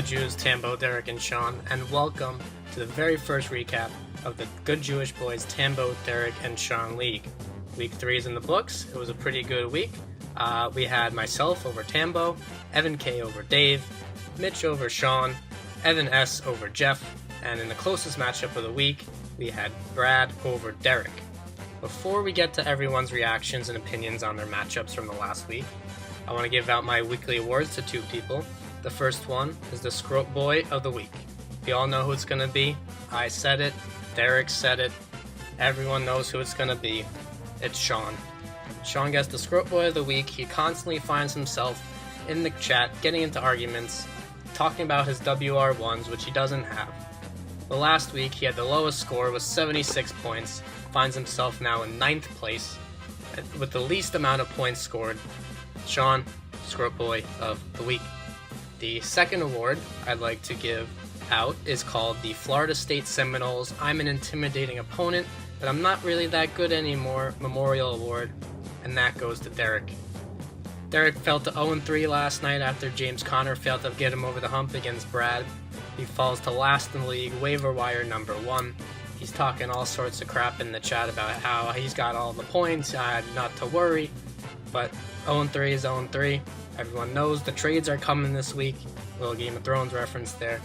Jews, Tambo, Derek, and Sean, and welcome to the very first recap of the Good Jewish Boys Tambo, Derek, and Sean League. Week 3 is in the books. It was a pretty good week. We had myself over Tambo, Evan K over Dave, Mitch over Sean, Evan S over Jeff, and in the closest matchup of the week, we had Brad over Derek. Before we get to everyone's reactions and opinions on their matchups from the last week, I want to give out my weekly awards to 2 people. The first one is the Scrope Boy of the Week. We all know who it's going to be. I said it. Derek said it. Everyone knows who it's going to be. It's Sean. Sean gets the Scrope Boy of the Week. He constantly finds himself in the chat getting into arguments, talking about his WR1s, which he doesn't have. The last week, he had the lowest score with 76 points, finds himself now in 9th place with the least amount of points scored. Sean, Scrope Boy of the Week. The second award I'd like to give out is called the Florida State Seminoles I'm an Intimidating Opponent, but I'm Not Really That Good Anymore Memorial Award, and that goes to Derek. Derek fell to 0-3 last night after James Conner failed to get him over the hump against Brad. He falls to last in the league, waiver wire number 1. He's talking all sorts of crap in the chat about how he's got all the points, not to worry, but 0-3 is 0-3. Everyone knows the trades are coming this week. Little Game of Thrones reference there.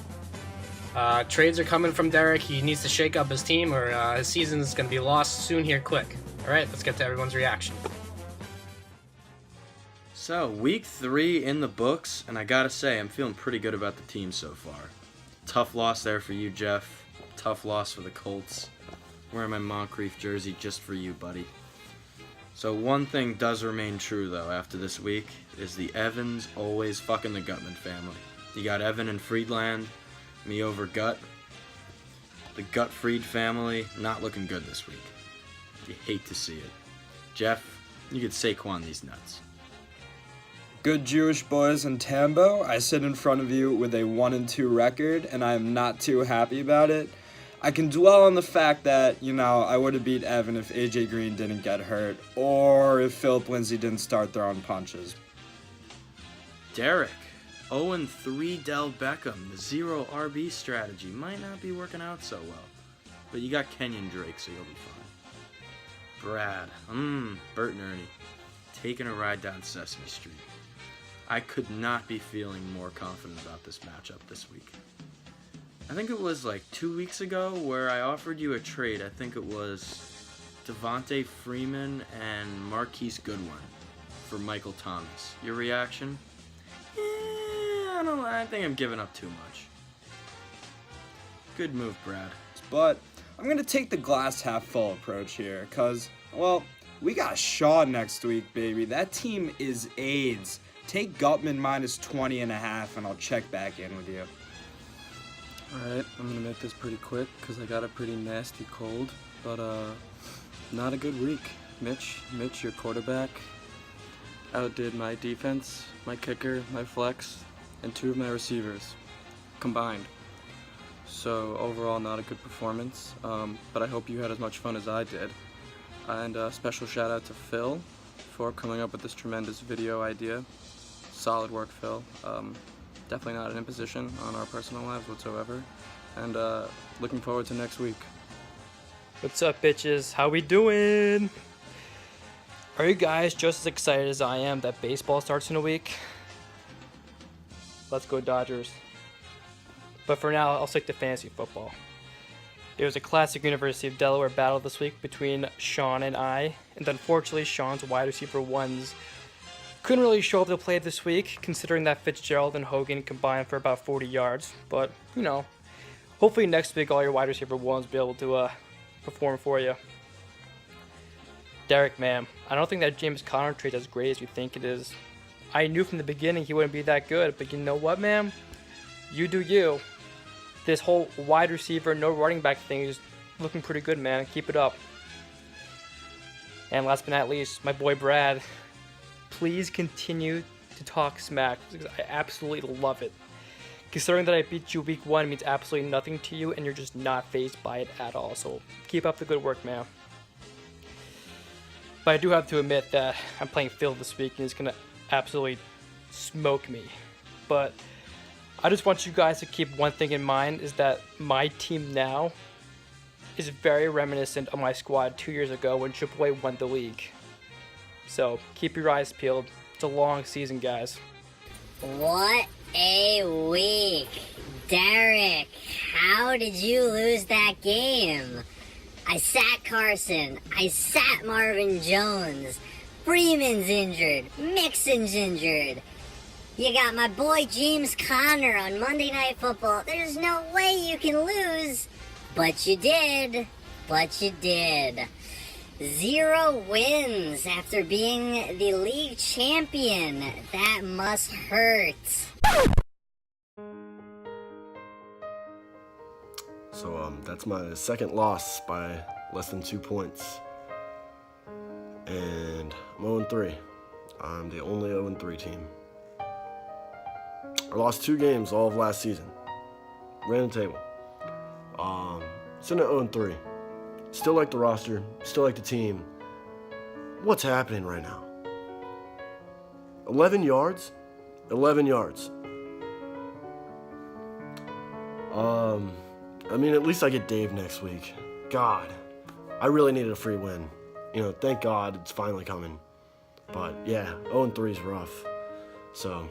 Trades are coming from Derek. He needs to shake up his team or his season is going to be lost soon here quick. Alright, let's get to everyone's reaction. So, week 3 in the books, and I gotta say, I'm feeling pretty good about the team so far. Tough loss there for you, Jeff. Tough loss for the Colts. Wearing my Moncrief jersey just for you, buddy. So one thing does remain true, though, after this week, is the Evans always fucking the Gutman family. You got Evan and Friedland, me over Gut. The Gut-Fried family not looking good this week. You hate to see it. Jeff, you could Saquon these nuts. Good Jewish Boys and Tambo, I sit in front of you with a 1-2 record, and I am not too happy about it. I can dwell on the fact that, I would have beat Evan if AJ Green didn't get hurt, or if Philip Lindsay didn't start throwing punches. Derek, 0-3 Del Beckham, the 0 RB strategy might not be working out so well, but you got Kenyon Drake, so you'll be fine. Brad, Bert and Ernie, taking a ride down Sesame Street. I could not be feeling more confident about this matchup this week. I think it was like 2 weeks ago where I offered you a trade. I think it was Devontae Freeman and Marquise Goodwin for Michael Thomas. Your reaction? I think I'm giving up too much. Good move, Brad. But I'm going to take the glass half full approach here because, we got Shaw next week, baby. That team is AIDS. Take Gutman minus 20.5 and I'll check back in with you. Alright, I'm going to make this pretty quick because I got a pretty nasty cold, but not a good week. Mitch, your quarterback, outdid my defense, my kicker, my flex, and 2 of my receivers combined. So overall, not a good performance, but I hope you had as much fun as I did. And a special shout out to Phil for coming up with this tremendous video idea. Solid work, Phil. Definitely not an imposition on our personal lives whatsoever. And looking forward to next week. What's up, bitches? How we doing? Are you guys just as excited as I am that baseball starts in a week? Let's go Dodgers. But for now, I'll stick to fantasy football. It was a classic University of Delaware battle this week between Sean and I, and unfortunately Sean's wide receiver ones couldn't really show up to play this week, considering that Fitzgerald and Hogan combined for about 40 yards. But, hopefully next week all your wide receiver ones will be able to perform for you. Derek, man, I don't think that James Conner trade is as great as you think it is. I knew from the beginning he wouldn't be that good, but you know what, man? You do you. This whole wide receiver, no running back thing is looking pretty good, man. Keep it up. And last but not least, my boy Brad. Please continue to talk smack because I absolutely love it. Considering that I beat you week 1 means absolutely nothing to you and you're just not fazed by it at all. So keep up the good work, man. But I do have to admit that I'm playing Phil this week and he's going to absolutely smoke me. But I just want you guys to keep one thing in mind, is that my team now is very reminiscent of my squad 2 years ago when AAA won the league. So keep your eyes peeled. It's a long season, guys. What a week. Derek, how did you lose that game? I sat Carson. I sat Marvin Jones. Freeman's injured. Mixon's injured. You got my boy James Conner on Monday Night Football. There's no way you can lose. But you did. 0 wins after being the league champion. That must hurt. So that's my second loss by less than 2 points. And I'm 0-3. I'm the only 0-3 team. I lost 2 games all of last season. Ran the table. Sitting at 0-3. Still like the roster, still like the team. What's happening right now? 11 yards? 11 yards. I mean, at least I get Dave next week. God, I really needed a free win. Thank God it's finally coming. But yeah, 0-3 is rough. So,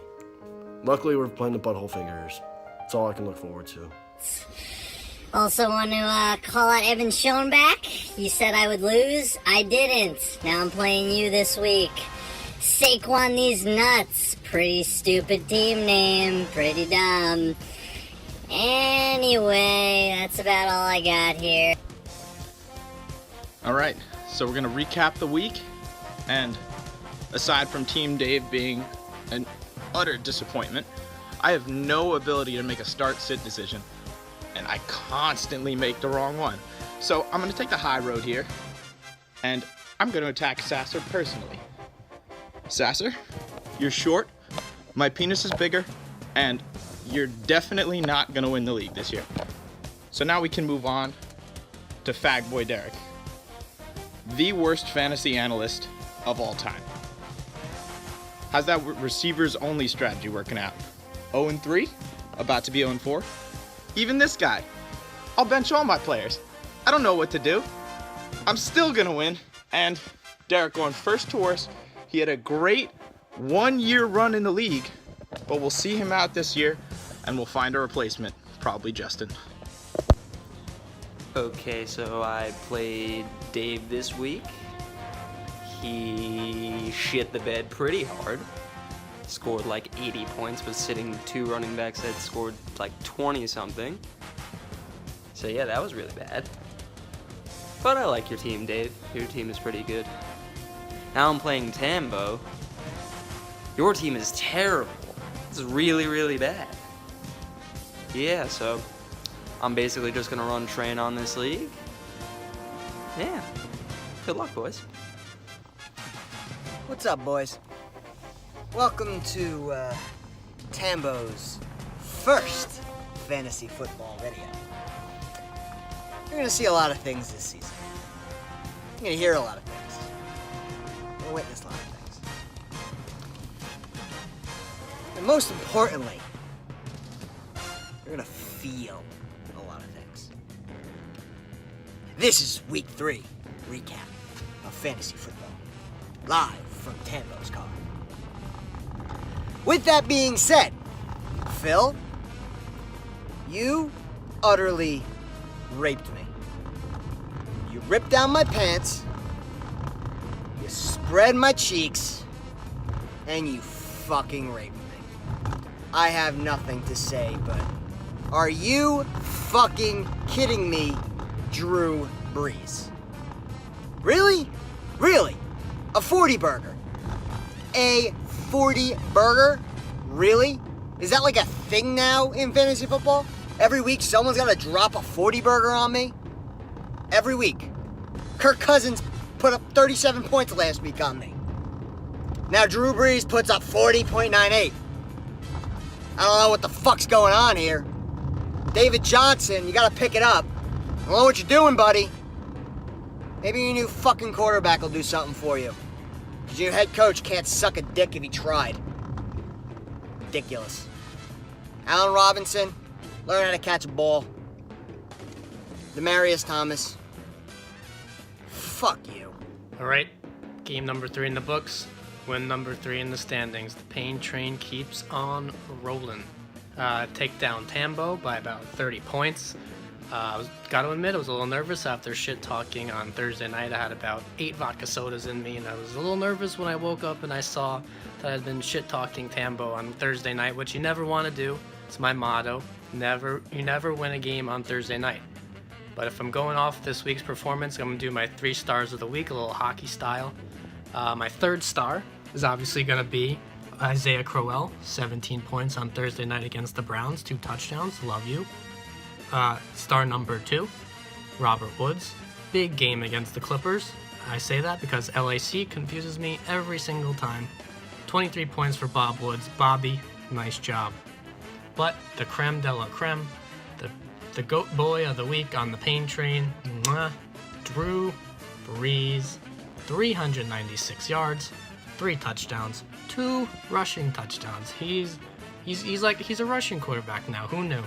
luckily we're playing the butthole fingers. That's all I can look forward to. Also want to call out Evan Schoenbach. You said I would lose. I didn't. Now I'm playing you this week. Saquon these nuts. Pretty stupid team name. Pretty dumb. Anyway, that's about all I got here. All right, so we're going to recap the week. And aside from Team Dave being an utter disappointment, I have no ability to make a start-sit decision. And I constantly make the wrong one. So I'm going to take the high road here. And I'm going to attack Sasser personally. Sasser, you're short, my penis is bigger, and you're definitely not going to win the league this year. So now we can move on to Fagboy Derek, the worst fantasy analyst of all time. How's that receivers only strategy working out? 0-3, about to be 0-4. Even this guy, I'll bench all my players. I don't know what to do. I'm still going to win. And Derek going first to worst. He had a great 1-year run in the league, but we'll see him out this year, and we'll find a replacement, probably Justin. Okay, so I played Dave this week. He shit the bed pretty hard. Scored like 80 points, was sitting 2 running backs that scored like 20 something. So yeah, that was really bad. But I like your team, Dave. Your team is pretty good. Now I'm playing Tambo. Your team is terrible. It's really, really bad. Yeah, so I'm basically just gonna run train on this league. Yeah. Good luck, boys. What's up, boys? Welcome to Tambo's first fantasy football video. You're gonna see a lot of things this season. You're gonna hear a lot of things. You're gonna witness a lot of things. And most importantly, you're gonna feel a lot of things. This is week 3 recap of fantasy football, live from Tambo's car. With that being said, Phil, you utterly raped me. You ripped down my pants, you spread my cheeks, and you fucking raped me. I have nothing to say, but are you fucking kidding me, Drew Brees? Really? Really? A 40 burger? A 40 burger? Really? Is that like a thing now in fantasy football? Every week someone's got to drop a 40 burger on me? Every week. Kirk Cousins put up 37 points last week on me. Now Drew Brees puts up 40.98. I don't know what the fuck's going on here. David Johnson, you got to pick it up. I don't know what you're doing, buddy. Maybe your new fucking quarterback will do something for you. Because your head coach can't suck a dick if he tried. Ridiculous. Allen Robinson, learn how to catch a ball. Demarius Thomas, fuck you. All right, game number 3 in the books. Win number 3 in the standings. The pain train keeps on rolling. Take down Tambo by about 30 points. Got to admit, I was a little nervous after shit talking on Thursday night. I had about 8 vodka sodas in me, and I was a little nervous when I woke up and I saw that I had been shit talking Tambo on Thursday night, which you never want to do. It's my motto. You never win a game on Thursday night. But if I'm going off this week's performance, I'm going to do my 3 stars of the week, a little hockey style. My 3rd star is obviously going to be Isaiah Crowell, 17 points on Thursday night against the Browns, 2 touchdowns, love you. Star number 2, Robert Woods, big game against the Clippers. I say that because LAC confuses me every single time. 23 points for Bob Woods. Bobby, nice job. But the creme de la creme, the goat boy of the week on the pain train, Drew Brees, 396 yards, 3 touchdowns, 2 rushing touchdowns. He's a rushing quarterback now. Who knew?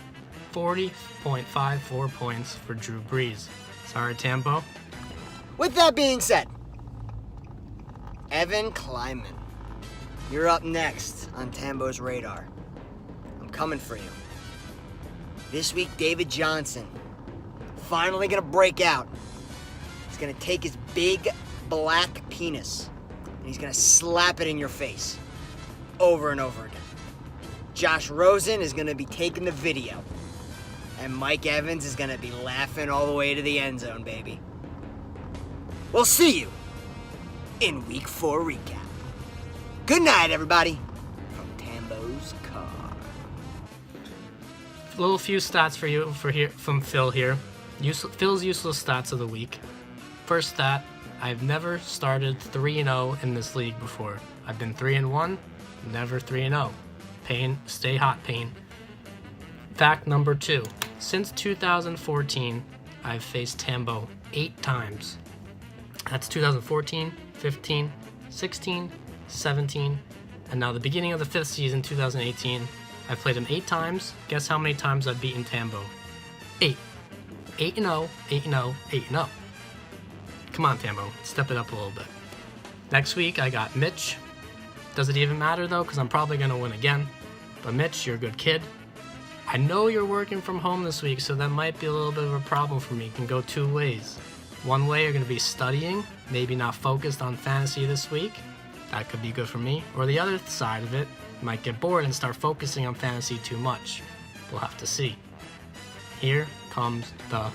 40.54 points for Drew Brees. Sorry, Tambo. With that being said, Evan Kleiman, you're up next on Tambo's radar. I'm coming for you. This week, David Johnson, finally gonna break out. He's gonna take his big black penis and he's gonna slap it in your face over and over again. Josh Rosen is gonna be taking the video, and Mike Evans is gonna be laughing all the way to the end zone, baby. We'll see you in Week 4 recap. Good night, everybody, from Tambo's car. Little few stats for you from Phil here. Phil's useless stats of the week. First stat, I've never started 3-0 in this league before. I've been 3-1, never 3-0. Pain, stay hot, Pain. Fact number 2, since 2014, I've faced Tambo 8 times. That's 2014, 15, 16, 17, and now the beginning of the 5th season, 2018. I've played him 8 times. Guess how many times I've beaten Tambo? 8. 8-0, 8-0, 8-0. Come on, Tambo, step it up a little bit. Next week, I got Mitch. Does it even matter, though? Because I'm probably going to win again. But Mitch, you're a good kid. I know you're working from home this week, so that might be a little bit of a problem for me. It can go 2 ways. One way, you're going to be studying, maybe not focused on fantasy this week. That could be good for me. Or the other side of it, you might get bored and start focusing on fantasy too much. We'll have to see. Here comes the